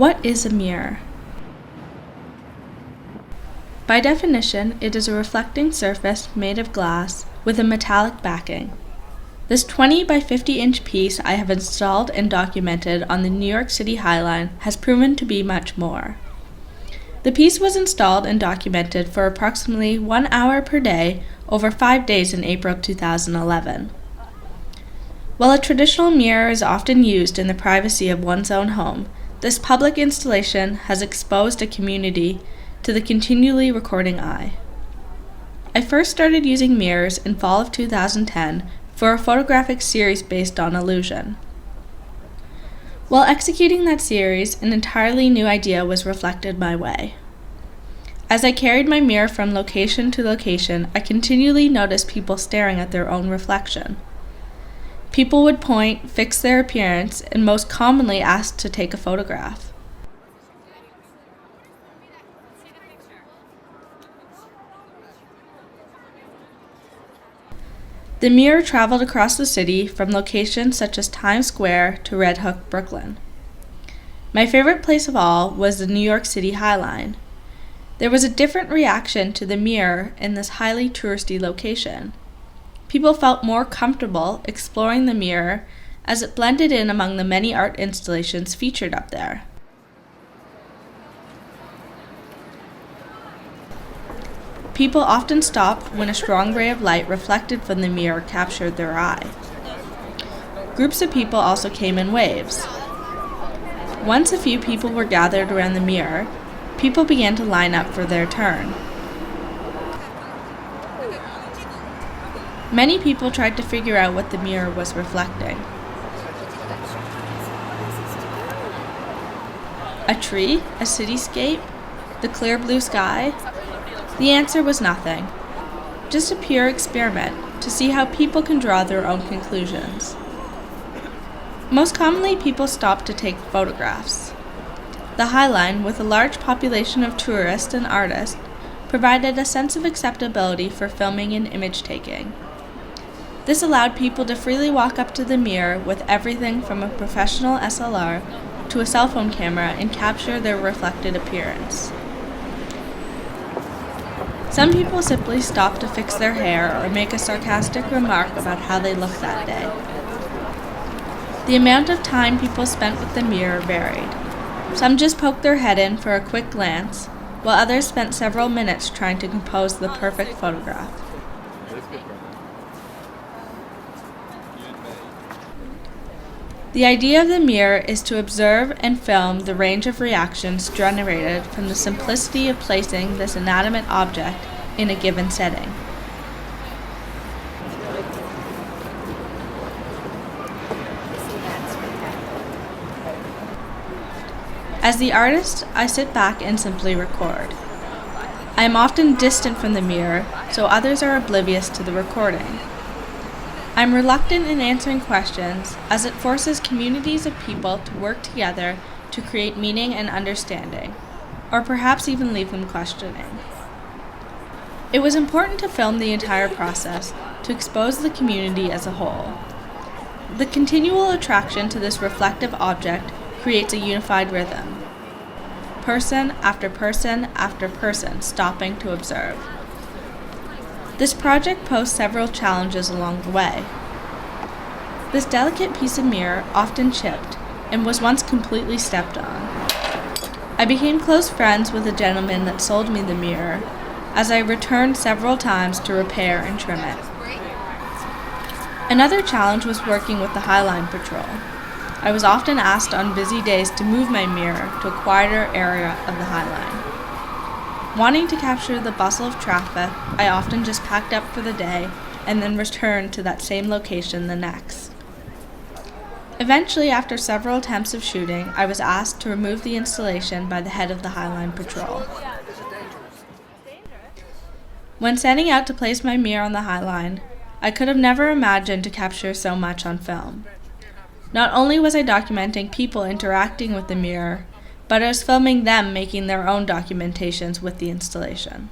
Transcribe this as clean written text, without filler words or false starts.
What is a mirror? By definition, it is a reflecting surface made of glass with a metallic backing. This 20 by 50 inch piece I have installed and documented on the New York City High Line has proven to be much more. The piece was installed and documented for approximately 1 hour per day over 5 days in April 2011. While a traditional mirror is often used in the privacy of one's own home, this public installation has exposed a community to the continually recording eye. I first started using mirrors in fall of 2010 for a photographic series based on illusion. While executing that series, an entirely new idea was reflected my way. As I carried my mirror from location to location, I continually noticed people staring at their own reflection. People would point, fix their appearance, and most commonly ask to take a photograph. The mirror traveled across the city from locations such as Times Square to Red Hook, Brooklyn. My favorite place of all was the New York City High Line. There was a different reaction to the mirror in this highly touristy location. People felt more comfortable exploring the mirror as it blended in among the many art installations featured up there. People often stopped when a strong ray of light reflected from the mirror captured their eye. Groups of people also came in waves. Once a few people were gathered around the mirror, people began to line up for their turn. Many people tried to figure out what the mirror was reflecting. A tree? A cityscape? The clear blue sky? The answer was nothing. Just a pure experiment to see how people can draw their own conclusions. Most commonly, people stopped to take photographs. The High Line, with a large population of tourists and artists, provided a sense of acceptability for filming and image taking. This allowed people to freely walk up to the mirror with everything from a professional SLR to a cell phone camera and capture their reflected appearance. Some people simply stopped to fix their hair or make a sarcastic remark about how they looked that day. The amount of time people spent with the mirror varied. Some just poked their head in for a quick glance, while others spent several minutes trying to compose the perfect photograph. The idea of the mirror is to observe and film the range of reactions generated from the simplicity of placing this inanimate object in a given setting. As the artist, I sit back and simply record. I am often distant from the mirror, so others are oblivious to the recording. I'm reluctant in answering questions as it forces communities of people to work together to create meaning and understanding, or perhaps even leave them questioning. It was important to film the entire process to expose the community as a whole. The continual attraction to this reflective object creates a unified rhythm. Person after person after person stopping to observe. This project posed several challenges along the way. This delicate piece of mirror often chipped and was once completely stepped on. I became close friends with the gentleman that sold me the mirror as I returned several times to repair and trim it. Another challenge was working with the High Line Patrol. I was often asked on busy days to move my mirror to a quieter area of the High Line. Wanting to capture the bustle of traffic, I often just packed up for the day and then returned to that same location the next. Eventually, after several attempts of shooting, I was asked to remove the installation by the head of the High Line Patrol. When setting out to place my mirror on the High Line, I could have never imagined to capture so much on film. Not only was I documenting people interacting with the mirror, but I was filming them making their own documentations with the installation.